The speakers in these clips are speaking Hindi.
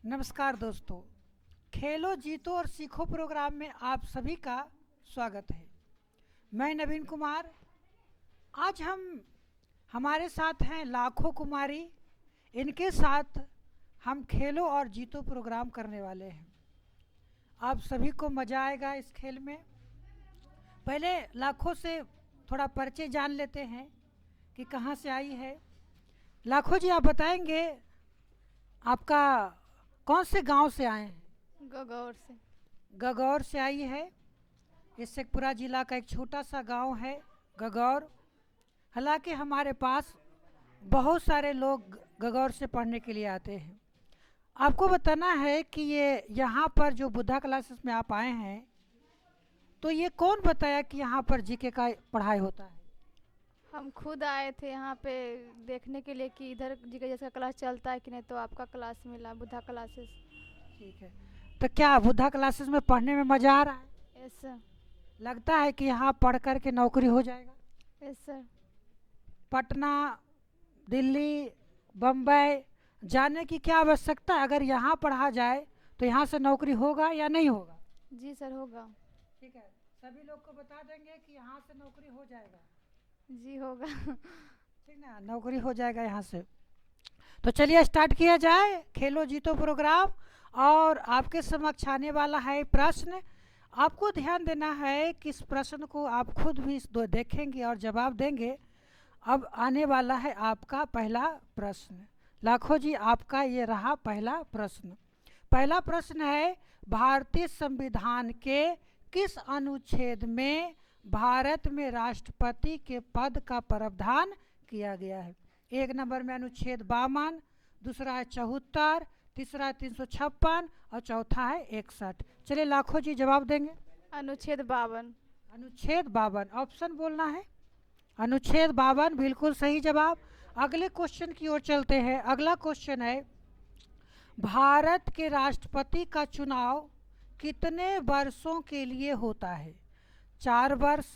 नमस्कार दोस्तों, खेलो जीतो और सीखो प्रोग्राम में आप सभी का स्वागत है। मैं नवीन कुमार। आज हमारे साथ हैं लाखों कुमारी। इनके साथ हम खेलो और जीतो प्रोग्राम करने वाले हैं। आप सभी को मज़ा आएगा इस खेल में। पहले लाखों से थोड़ा परिचय जान लेते हैं कि कहाँ से आई है। लाखों जी, आप बताएंगे आपका कौन से गांव से आए हैं? गगौर से। गगौर से आई है। ये शेखपुरा जिला का एक छोटा सा गांव है गगौर। हालांकि हमारे पास बहुत सारे लोग गगौर से पढ़ने के लिए आते हैं। आपको बताना है कि ये यहाँ पर जो बुद्धा क्लासेस में आप आए हैं, तो ये कौन बताया कि यहाँ पर जीके का पढ़ाई होता है? हम खुद आए थे यहाँ पे देखने के लिए कि इधर जी का जैसा क्लास चलता है कि नहीं, तो आपका क्लास मिला, बुद्धा क्लासेस। ठीक है। तो क्या बुद्धा क्लासेस में पढ़ने में मज़ा आ रहा है? Yes sir. लगता है कि यहाँ पढ़ कर के नौकरी हो जाएगा? Yes sir. पटना, दिल्ली, बम्बई जाने की क्या आवश्यकता है? अगर यहाँ पढ़ा जाए तो यहाँ से नौकरी होगा या नहीं होगा? जी सर, होगा। ठीक है, सभी लोग को बता देंगे कि यहाँ से नौकरी हो जाएगा। जी होगा। ठीक ना, नौकरी हो जाएगा यहाँ से। तो चलिए स्टार्ट किया जाए खेलो जीतो प्रोग्राम। और आपके समक्ष आने वाला है प्रश्न। आपको ध्यान देना है कि इस प्रश्न को आप खुद भी देखेंगे और जवाब देंगे। अब आने वाला है आपका पहला प्रश्न। लाखों जी, आपका ये रहा पहला प्रश्न। पहला प्रश्न है, भारतीय संविधान के किस अनुच्छेद में भारत में राष्ट्रपति के पद का प्रावधान किया गया है? एक नंबर में अनुच्छेद 52, दूसरा है 74, तीसरा है 356 और चौथा है 61। चलिए लाखों जी जवाब देंगे। अनुच्छेद 52। अनुच्छेद 52 ऑप्शन बोलना है। अनुच्छेद 52 बिल्कुल सही जवाब। अगले क्वेश्चन की ओर चलते हैं। अगला क्वेश्चन है, भारत के राष्ट्रपति का चुनाव कितने वर्षों के लिए होता है? 4 वर्ष,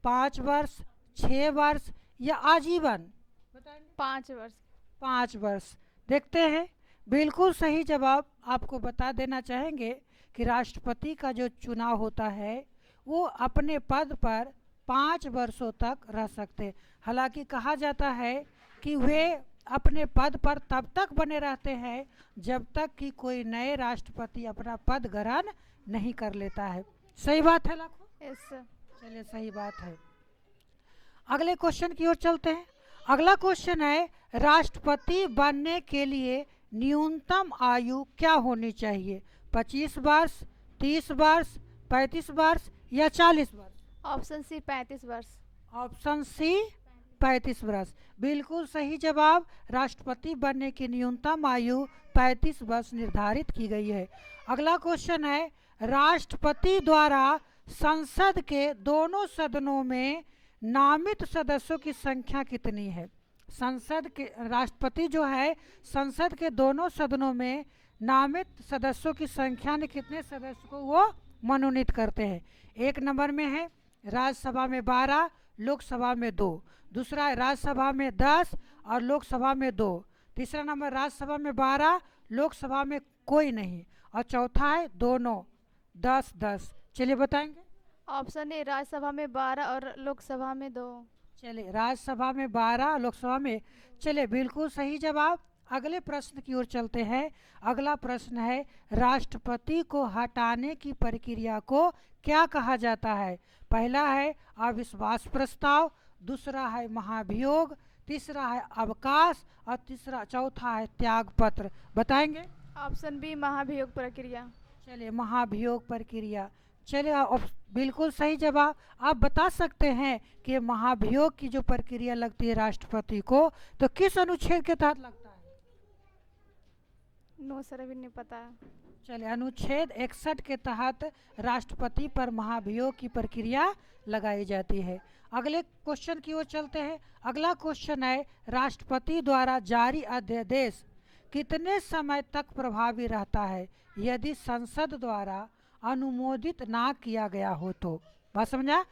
5 वर्ष, 6 वर्ष या आजीवन? बताएंगे। 5 वर्ष। 5 वर्ष। देखते हैं। बिल्कुल सही जवाब। आपको बता देना चाहेंगे कि राष्ट्रपति का जो चुनाव होता है वो अपने पद पर 5 वर्षों तक रह सकते। हालांकि कहा जाता है कि वे अपने पद पर तब तक बने रहते हैं जब तक कि कोई नए राष्ट्रपति अपना पद ग्रहण नहीं कर लेता है। सही बात है लाखों? Yes sir. चलिए, सही बात है। अगले क्वेश्चन की ओर चलते हैं। अगला क्वेश्चन है, राष्ट्रपति बनने के लिए न्यूनतम आयु क्या होनी चाहिए? 25 वर्ष, 30 वर्ष, 35 वर्ष या 40 वर्ष? ऑप्शन सी 35 वर्ष। ऑप्शन सी 35 वर्ष बिल्कुल सही जवाब। राष्ट्रपति बनने की न्यूनतम आयु 35 वर्ष निर्धारित की गई है। अगला क्वेश्चन है, राष्ट्रपति द्वारा संसद के दोनों सदनों में नामित सदस्यों की संख्या कितनी है? संसद के राष्ट्रपति जो है संसद के दोनों सदनों में नामित सदस्यों की संख्या ने कितने सदस्य को वो मनोनीत करते हैं? एक नंबर में है राज्यसभा में 12, लोकसभा में 2। दूसरा है राज्यसभा में 10 और लोकसभा में 2। तीसरा नंबर राज्यसभा में 12, लोकसभा में कोई नहीं। और चौथा है दोनों 10-10। चलिए बताएंगे। ऑप्शन ए राज्यसभा में 12 और लोकसभा में 2। चलिए, राज्यसभा में 12, लोकसभा में। चलिए, बिल्कुल सही जवाब। अगले प्रश्न की ओर चलते हैं। अगला प्रश्न है, राष्ट्रपति को हटाने की प्रक्रिया को क्या कहा जाता है? पहला है अविश्वास प्रस्ताव, दूसरा है महाभियोग, तीसरा है अवकाश और चौथा है त्यागपत्र। बताएंगे। ऑप्शन बी महाभियोग प्रक्रिया। चलिए, महाभियोग प्रक्रिया। चलिए, बिल्कुल सही जवाब। आप बता सकते हैं कि महाभियोग की जो प्रक्रिया लगती है राष्ट्रपति को, तो किस अनुच्छेद के तहत लगता है? नो सर, अभी नहीं पता है। चलिए, अनुच्छेद 61 के तहत राष्ट्रपति पर महाभियोग की प्रक्रिया लगाई जाती है। अगले क्वेश्चन की ओर चलते हैं। अगला क्वेश्चन है, राष्ट्रपति द्वारा जारी अध्यादेश कितने समय तक प्रभावी रहता है यदि संसद द्वारा अनुमोदित ना किया गया हो तो? बात समझा?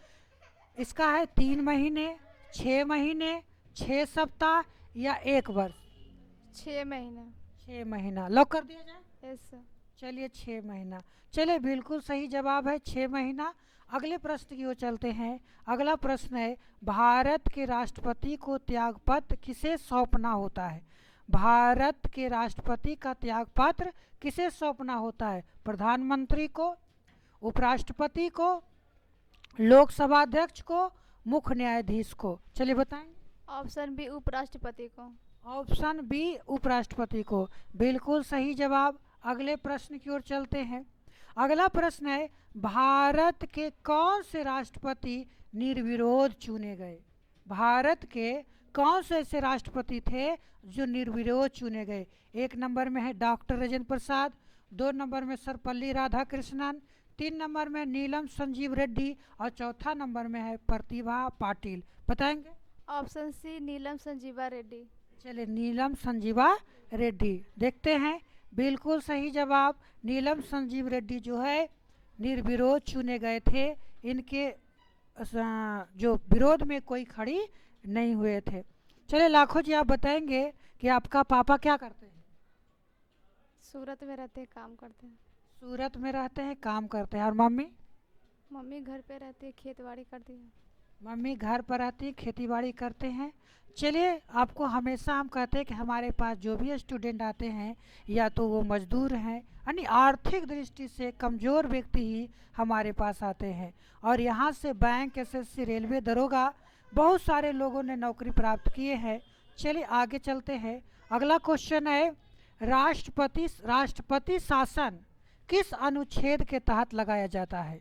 इसका है 3 महीने, 6 महीने, 6 सप्ताह या 1 वर्ष? 6 महीने। 6 महीना लॉक कर दिया जाए। Yes sir. चलिए 6 महीना। चलिए बिल्कुल सही जवाब है 6 महीना। अगले प्रश्न की ओर चलते हैं। अगला प्रश्न है, भारत के राष्ट्रपति को त्यागपत्र किसे सौंपना होता है? भारत के राष्ट्रपति का त्यागपत्र किसे सौंपना होता है? प्रधानमंत्री को, उपराष्ट्रपति को, लोकसभा अध्यक्ष को, मुख्य न्यायाधीश को? चलिए बताएंगे। ऑप्शन बी उपराष्ट्रपति को। ऑप्शन बी उपराष्ट्रपति को, बिल्कुल सही जवाब। अगले प्रश्न की ओर चलते हैं। अगला प्रश्न है, भारत के कौन से राष्ट्रपति निर्विरोध चुने गए? भारत के कौन से ऐसे राष्ट्रपति थे जो निर्विरोध चुने गए? 1 नंबर में है डॉक्टर राजेंद्र प्रसाद, 2 नंबर में सर्वपल्ली राधाकृष्णन, 3 नंबर में नीलम संजीव रेड्डी और चौथा नंबर में है प्रतिभा पाटिल। बताएंगे। Option C Neelam Sanjiva Reddy. चलिए नीलम संजीवा रेड्डी, देखते हैं। बिल्कुल सही जवाब। नीलम संजीव रेड्डी जो है निर्विरोध चुने गए थे। इनके जो विरोध में कोई खड़ी नहीं हुए थे। चलिए लाखों जी, आप बताएंगे कि आपका पापा क्या करते हैं? सूरत में रहते हैं, काम करते हैं। सूरत में रहते हैं, काम करते हैं। और मम्मी? मम्मी घर पे रहती है, खेती बाड़ी करती है। मम्मी घर पर रहती है, खेती बाड़ी करते हैं। चलिए, आपको हमेशा हम कहते हैं कि हमारे पास जो भी स्टूडेंट आते हैं या तो वो मजदूर हैं, यानी आर्थिक दृष्टि से कमज़ोर व्यक्ति ही हमारे पास आते हैं। और यहाँ से बैंक, एसएससी, रेलवे, दरोगा बहुत सारे लोगों ने नौकरी प्राप्त किए हैं। चलिए आगे चलते हैं। अगला क्वेश्चन है, राष्ट्रपति शासन किस अनुच्छेद के तहत लगाया जाता है?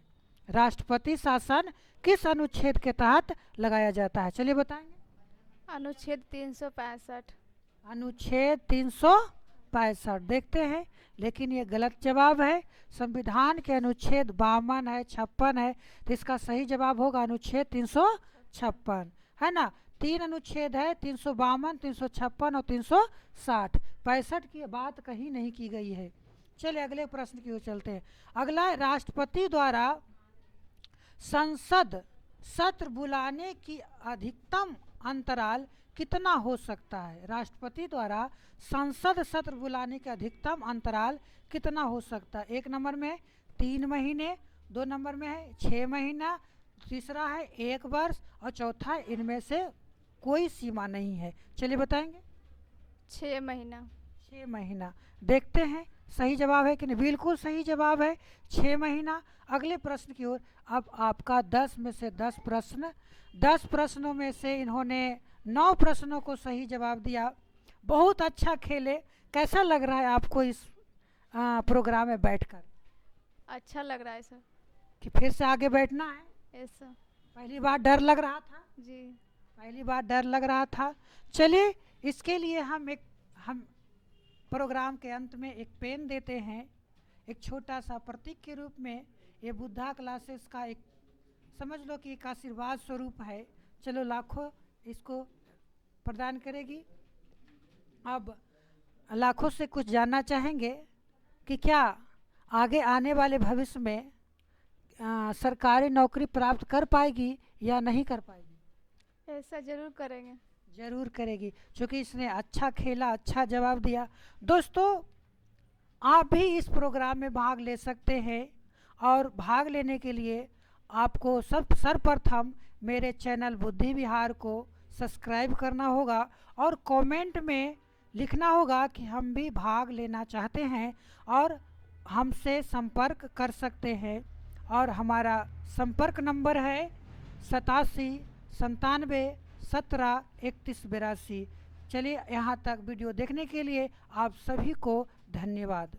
राष्ट्रपति शासन किस अनुच्छेद के तहत लगाया जाता है? चलिए बताएंगे। अनुच्छेद 365। अनुच्छेद 365, देखते हैं। लेकिन ये गलत जवाब है। संविधान के अनुच्छेद 52 है, 56 है, तो इसका सही जवाब होगा अनुच्छेद 356, है ना। 3 अनुच्छेद है, 352, 356 और 360। 65 की बात कहीं नहीं की गई है। चलिए अगले प्रश्न की ओर चलते हैं। अगला है, राष्ट्रपति द्वारा संसद सत्र बुलाने की अधिकतम अंतराल कितना हो सकता है? राष्ट्रपति द्वारा संसद सत्र बुलाने का अधिकतम अंतराल कितना हो सकता है? 1 नंबर में है 3 महीने, 2 नंबर में है 6 महीना, तीसरा है 1 वर्ष और चौथा इनमें से कोई सीमा नहीं है। चलिए बताएंगे। 6 महीना। 6 महीना, देखते हैं सही जवाब है कि नहीं। बिल्कुल सही जवाब है 6 महीना। अगले प्रश्न की ओर। अब आपका 10 में से 10 प्रश्न, 10 प्रश्नों में से इन्होंने 9 प्रश्नों को सही जवाब दिया। बहुत अच्छा खेले। कैसा लग रहा है आपको इस प्रोग्राम में बैठकर? अच्छा लग रहा है सर। कि फिर से आगे बैठना है? Yes sir. पहली बार डर लग रहा था? जी। पहली बार डर लग रहा था। चलिए, इसके लिए हम प्रोग्राम के अंत में एक पेन देते हैं, एक छोटा सा प्रतीक के रूप में। ये बुद्धा क्लासेस का एक, समझ लो कि एक आशीर्वाद स्वरूप है। चलो लाखों इसको प्रदान करेगी। अब लाखों से कुछ जानना चाहेंगे कि क्या आगे आने वाले भविष्य में सरकारी नौकरी प्राप्त कर पाएगी या नहीं कर पाएगी? ऐसा जरूर करेंगे। जरूर करेगी, क्योंकि इसने अच्छा खेला, अच्छा जवाब दिया। दोस्तों, आप भी इस प्रोग्राम में भाग ले सकते हैं और भाग लेने के लिए आपको सर्वप्रथम मेरे चैनल बुद्धि विहार को सब्सक्राइब करना होगा और कमेंट में लिखना होगा कि हम भी भाग लेना चाहते हैं और हमसे संपर्क कर सकते हैं। और हमारा संपर्क नंबर है 87 97 17 31 82। चलिए, यहाँ तक वीडियो देखने के लिए आप सभी को धन्यवाद।